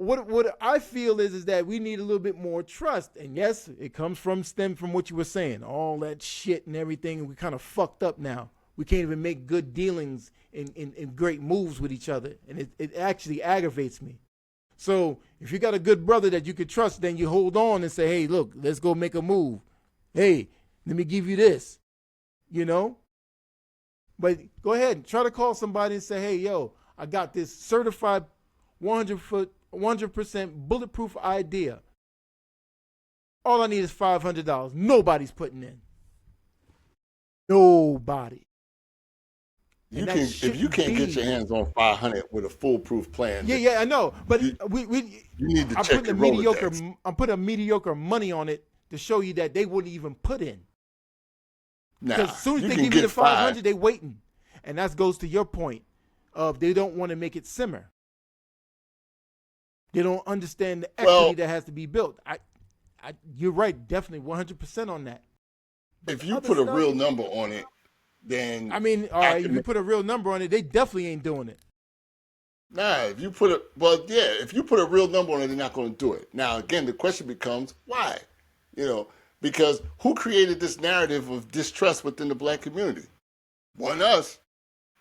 what I feel is that we need a little bit more trust. And yes, it comes from stem from what you were saying, all that shit and everything, and we kind of fucked up now. We can't even make good dealings in great moves with each other, and it actually aggravates me. So if you got a good brother that you can trust, then you hold on and say, hey, look, let's go make a move. Hey, let me give you this, you know? But go ahead and try to call somebody and say, hey, yo, I got this certified 100% bulletproof idea. All I need is $500. Nobody's putting in. Nobody. You can, if you can't get your hands on 500 with a foolproof plan. Yeah, I know. But you need to I'm check putting your a mediocre. Rolodex. I'm putting a mediocre money on it to show you that they wouldn't even put in. Because as soon as they give you the 500, they waiting, and that goes to your point of they don't want to make it simmer. They don't understand the equity that has to be built. You're right, definitely 100% on that. But if you put a real number on it, then I mean, all right, if you put a real number on it, they definitely ain't doing it. Nah, if you put if you put a real number on it, they're not going to do it. Now, again, the question becomes why? Because who created this narrative of distrust within the black community? Wasn't us.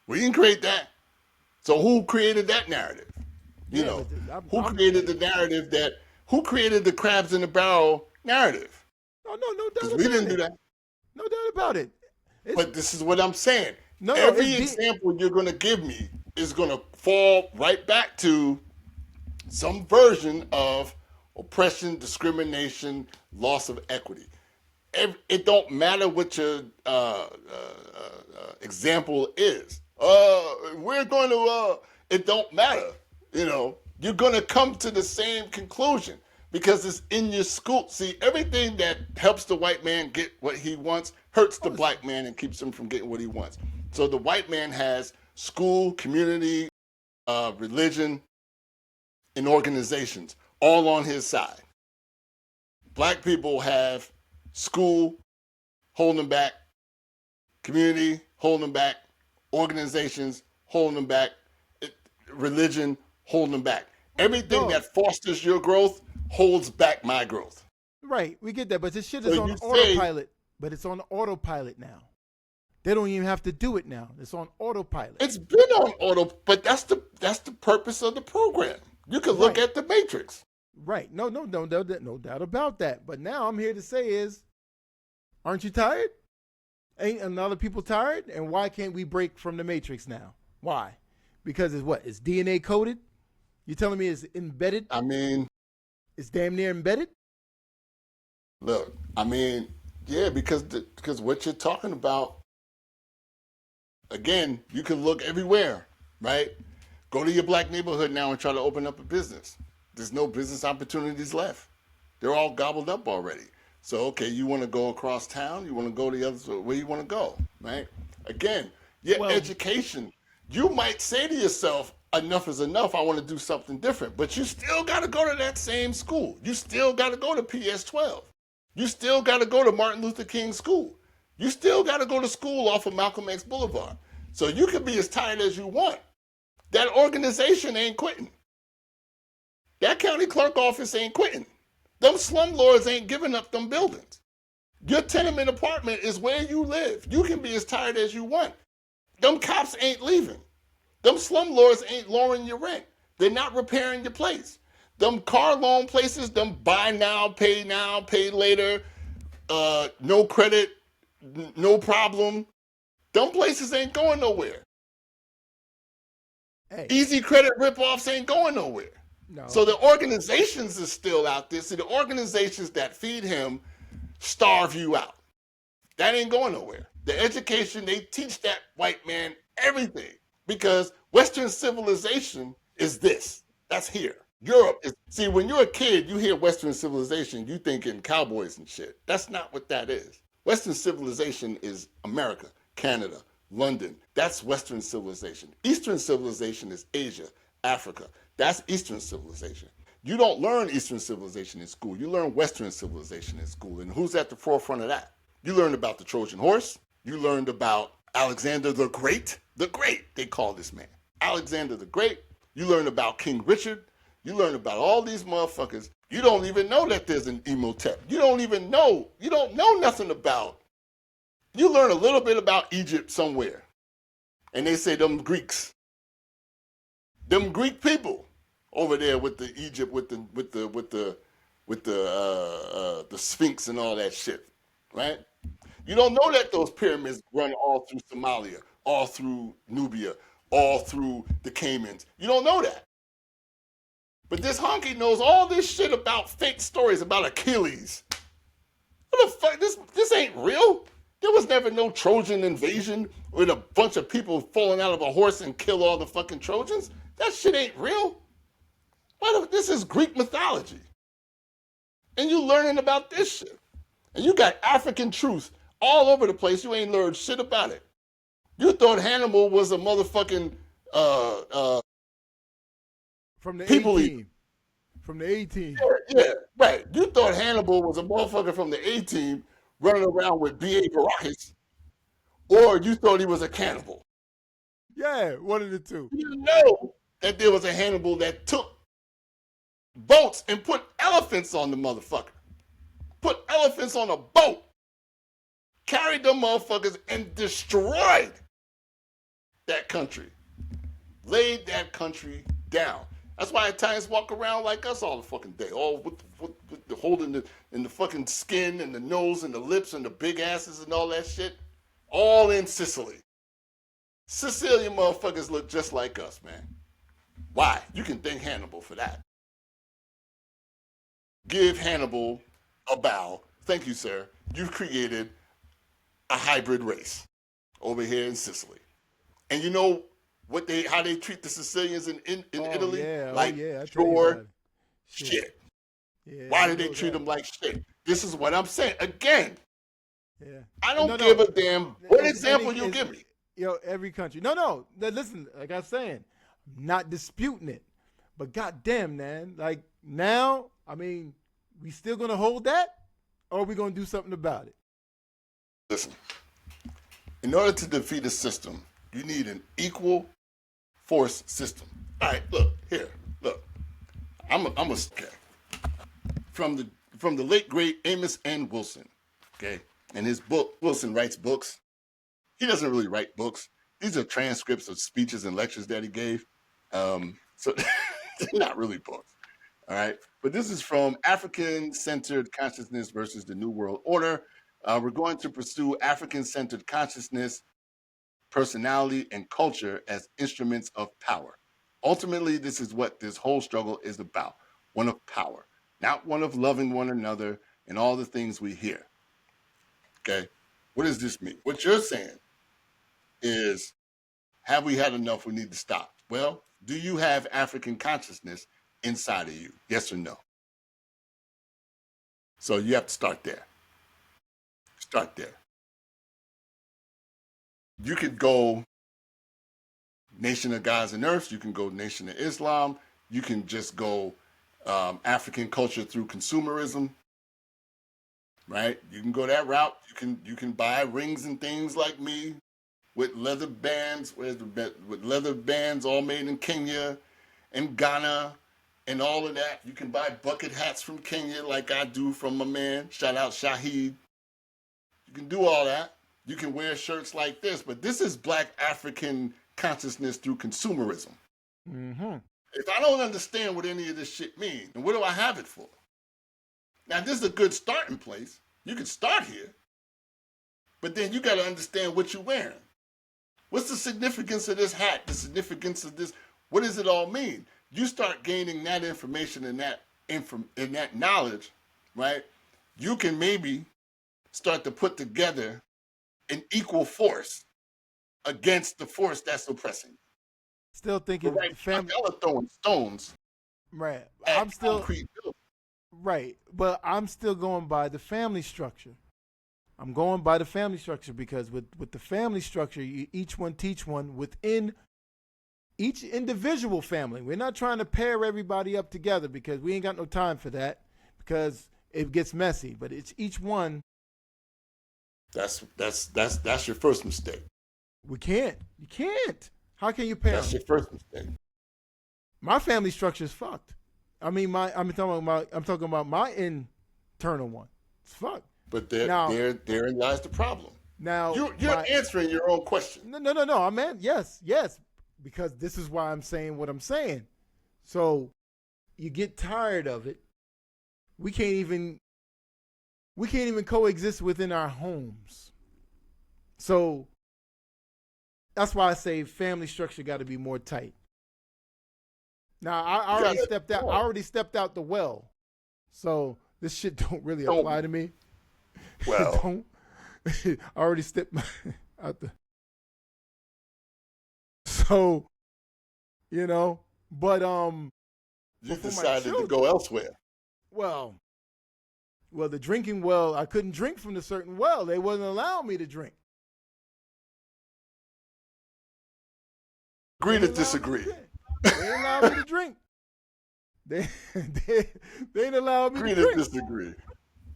We didn't create that. So who created that narrative? Who created the narrative who created the crabs in the barrel narrative? No doubt about it. Because we didn't do that. No doubt about it. But this is what I'm saying. Every example you're going to give me is going to fall right back to some version of oppression, discrimination, loss of equity. It don't matter what your example is. We're going to. It don't matter. You're going to come to the same conclusion because it's in your school. See, everything that helps the white man get what he wants hurts the black man and keeps him from getting what he wants. So the white man has school, community, religion, and organizations all on his side. Black people have school holding them back, community holding them back, organizations holding them back, religion holding them back. Everything that fosters your growth holds back my growth. Right, we get that, but this shit is on autopilot. But it's on autopilot now. They don't even have to do it now. It's on autopilot. It's been on auto, but that's the purpose of the program. You can look at the Matrix. Right. No doubt about that. But now I'm here to say is, aren't you tired? Ain't other people tired? And why can't we break from the Matrix now? Why? Because it's what? It's DNA coded? You telling me it's embedded? I mean, it's damn near embedded? Look, I mean, yeah, because what you're talking about, again, you can look everywhere, right? Go to your black neighborhood now and try to open up a business. There's no business opportunities left. They're all gobbled up already. So, okay, you want to go across town? You want to go the other where you want to go, right? Again, education. You might say to yourself, enough is enough. I want to do something different. But you still got to go to that same school. You still got to go to PS12. You still got to go to Martin Luther King School. You still got to go to school off of Malcolm X Boulevard. So you can be as tired as you want. That organization ain't quitting. That county clerk office ain't quitting. Them slumlords ain't giving up them buildings. Your tenement apartment is where you live. You can be as tired as you want. Them cops ain't leaving. Them slumlords ain't lowering your rent. They're not repairing your place. Them car loan places, them buy now, pay later, no credit, no problem. Them places ain't going nowhere. Hey. Easy credit ripoffs ain't going nowhere. No. So the organizations is still out there. See, the organizations that feed him starve you out. That ain't going nowhere. The education, they teach that white man everything because Western civilization is this. That's here. Europe is, see, when you're a kid, you hear Western civilization, you thinking cowboys and shit. That's not what that is. Western civilization is America, Canada, London. That's Western civilization. Eastern civilization is Asia, Africa. That's Eastern civilization. You don't learn Eastern civilization in school. You learn Western civilization in school. And who's at the forefront of that? You learned about the Trojan horse. You learned about Alexander the Great. The Great, they call this man. Alexander the Great. You learned about King Richard. You learn about all these motherfuckers. You don't even know that there's an Imhotep. You don't know nothing about. You learn a little bit about Egypt somewhere. And they say them Greeks. Them Greek people over there with the Egypt with the Sphinx and all that shit, right? You don't know that those pyramids run all through Somalia, all through Nubia, all through the Caymans. You don't know that. But this honky knows all this shit about fake stories about Achilles. What the fuck? This ain't real. There was never no Trojan invasion with a bunch of people falling out of a horse and kill all the fucking Trojans. That shit ain't real. This is Greek mythology. And you learning about this shit. And you got African truth all over the place. You ain't learned shit about it. You thought Hannibal was a motherfucking from the people 18. From the 18. Yeah, right. You thought Hannibal was a motherfucker from the A-team running around with B.A. Baracus, or you thought he was a cannibal. Yeah, one of the two. You know that there was a Hannibal that took boats and put elephants on the motherfucker. Put elephants on a boat. Carried them motherfuckers and destroyed that country. Laid that country down. That's why Italians walk around like us all the fucking day, all with the holding in the fucking skin and the nose and the lips and the big asses and all that shit, all in Sicily. Sicilian motherfuckers look just like us, man. Why? You can thank Hannibal for that. Give Hannibal a bow. Thank you, sir. You've created a hybrid race over here in Sicily. And you know how they treat the Sicilians in Italy? Yeah. Like pure shit. Yeah, why do they treat them like shit? This is what I'm saying. Again, I don't give a damn what example you give me. Every country. No. Listen, like I was saying, I'm not disputing it. But goddamn, man, like now, I mean, we still gonna hold that, or are we gonna do something about it? Listen, in order to defeat a system, you need an equal force system. All right, look. I'm a okay. From the late great Amos N. Wilson, okay, and his book. Wilson writes books. He doesn't really write books. These are transcripts of speeches and lectures that he gave. So they're not really books. All right, but this is from African-Centered Consciousness versus the New World Order. We're going to pursue African-centered consciousness, personality, and culture as instruments of power. Ultimately, this is what this whole struggle is about, one of power, not one of loving one another and all the things we hear. Okay? What does this mean? What you're saying is, have we had enough? We need to stop. Well, do you have African consciousness inside of you? Yes or no? So you have to start there. Start there. You could go Nation of Gods and Earths. You can go Nation of Islam. You can just go African culture through consumerism. Right? You can go that route. You can buy rings and things like me with leather bands. With leather bands all made in Kenya and Ghana and all of that. You can buy bucket hats from Kenya like I do from my man. Shout out Shahid. You can do all that. You can wear shirts like this, but this is Black African consciousness through consumerism. Mm-hmm. If I don't understand what any of this shit means, then what do I have it for? Now, this is a good starting place. You can start here, but then you got to understand what you're wearing. What's the significance of this hat? The significance of this? What does it all mean? You start gaining that information and that knowledge, right? You can maybe start to put together an equal force against the force that's oppressing. Still thinking right, family. Y'all are throwing stones. Right. I'm still right, but I'm still going by the family structure. I'm going by the family structure because with the family structure, each one teach one within each individual family. We're not trying to pair everybody up together because we ain't got no time for that because it gets messy. But it's each one. That's your first mistake. We can't. You can't. How can you pair? That's your first mistake. My family structure is fucked. I mean, I'm talking about my internal one. It's fuck. But Now, therein lies the problem. now, You're answering your own question. no. I meant yes, because this is why I'm saying what I'm saying. So you get tired of it. We can't even coexist within our homes. So that's why I say family structure got to be more tight. Now I already stepped out. I already stepped out the well, so this shit don't really apply to me. Well, don't. I already stepped out the. So, but you decided to go elsewhere. Well, the drinking well, I couldn't drink from the certain well. They wouldn't allow me to drink. Agree to disagree. They didn't allow me to drink. They didn't allow me to drink. Agree to disagree.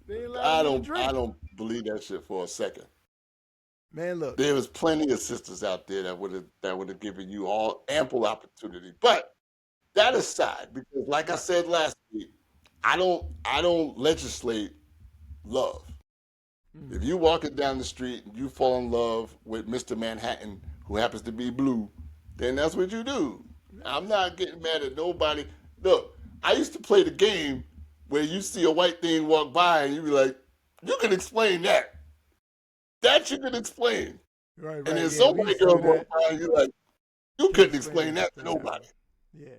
They didn't allow me to drink. I don't believe that shit for a second. Man, look. There was plenty of sisters out there that would have given you all ample opportunity. But that aside, because like I said last week, I don't legislate love. If you walking down the street and you fall in love with Mr. Manhattan, who happens to be blue, then that's what you do. I'm not getting mad at nobody. Look, I used to play the game where you see a white thing walk by and you be like, you can explain that. That you can explain. Right. And then some white girl walk by and you're like, you couldn't explain that to nobody. Yeah.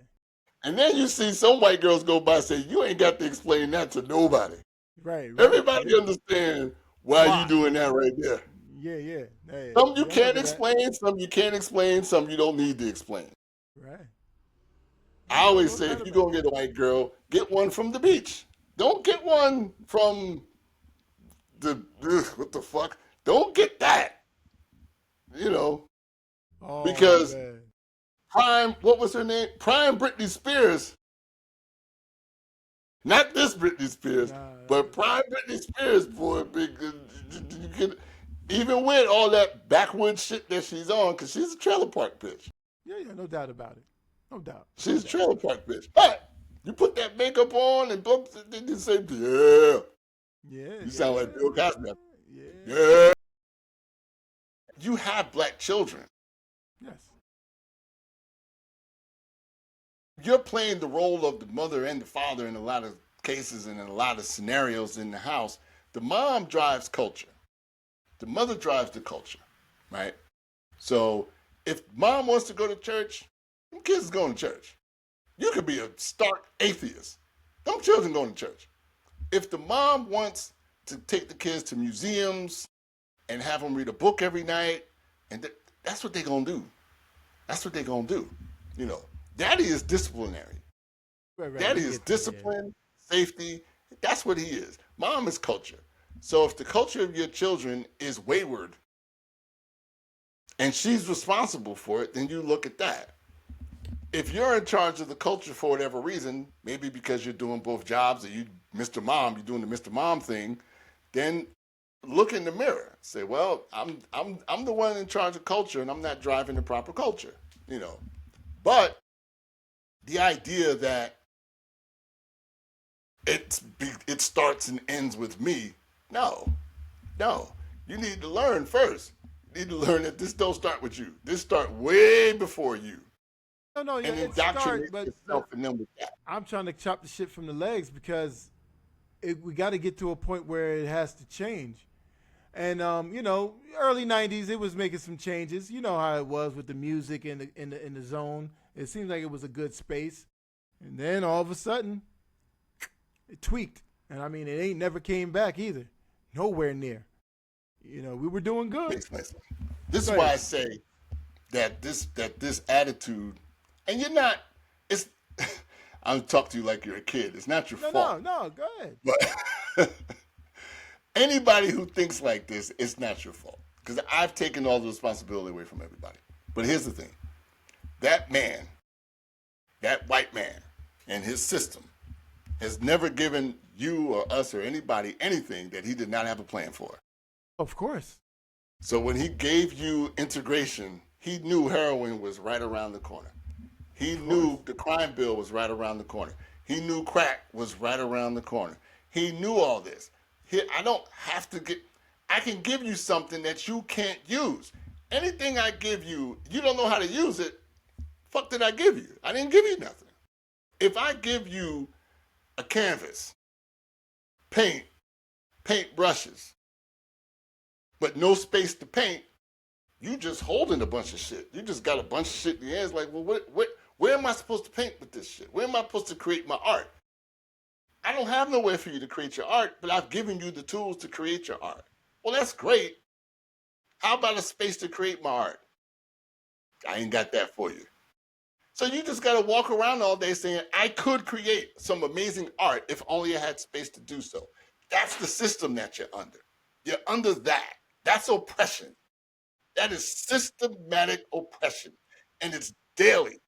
And then you see some white girls go by and say, you ain't got to explain that to nobody. Right. Everybody understands why you doing that right there. Yeah. Hey, some you can't explain, some you can't explain, some you don't need to explain. Right. I always say, if you're going to get a white girl, get one from the beach. Don't get one from what the fuck? Don't get that. Because Prime, what was her name? Prime Britney Spears. Not this Britney Spears, but Prime Britney Spears, boy, even with all that backwoods shit that she's on, because she's a trailer park bitch. Yeah, no doubt about it. No doubt. She's a trailer park bitch. But you put that makeup on and then you say, yeah. You sound like Bill Cosby. Yeah. You have black children. Yes. You're playing the role of the mother and the father in a lot of cases and in a lot of scenarios in the house. The mom drives culture. The mother drives the culture, right? So if mom wants to go to church, them kids is going to church. You could be a stark atheist. Them children going to church. If the mom wants to take the kids to museums and have them read a book every night, and that's what they're going to do. That's what they're going to do. Daddy is disciplinary. Right. Daddy is discipline, safety. That's what he is. Mom is culture. So if the culture of your children is wayward and she's responsible for it, then you look at that. If you're in charge of the culture for whatever reason, maybe because you're doing both jobs, or you, Mr. Mom, you're doing the Mr. Mom thing, then look in the mirror. Say, well, I'm the one in charge of culture, and I'm not driving the proper culture. But the idea that it starts and ends with me, no. You need to learn first. You need to learn that this don't start with you. This start way before you. No, and indoctrinate yourself and them with that. I'm trying to chop the shit from the legs because we got to get to a point where it has to change. And early '90s, it was making some changes. You know how it was with the music in the zone. It seemed like it was a good space, and then all of a sudden, it tweaked. And I mean, it ain't never came back either. Nowhere near. We were doing good. This is why I say that this attitude, and you're not. It's. I'm talking to you like you're a kid. It's not your fault. No, go ahead. But anybody who thinks like this, it's not your fault. Because I've taken all the responsibility away from everybody. But here's the thing. That man, that white man, and his system has never given you or us or anybody anything that he did not have a plan for. Of course. So when he gave you integration, he knew heroin was right around the corner. He knew the crime bill was right around the corner. He knew crack was right around the corner. He knew all this. I don't have to get, I can give you something that you can't use. Anything I give you, you don't know how to use it. Fuck did I give you? I didn't give you nothing. If I give you a canvas, paint, paint brushes, but no space to paint, you just holding a bunch of shit. You just got a bunch of shit in your hands. Like, well, where am I supposed to paint with this shit? Where am I supposed to create my art? I don't have nowhere for you to create your art, but I've given you the tools to create your art. Well, that's great. How about a space to create my art? I ain't got that for you. So you just got to walk around all day saying, I could create some amazing art if only I had space to do so. That's the system that you're under. You're under that. That's oppression. That is systematic oppression. And it's daily.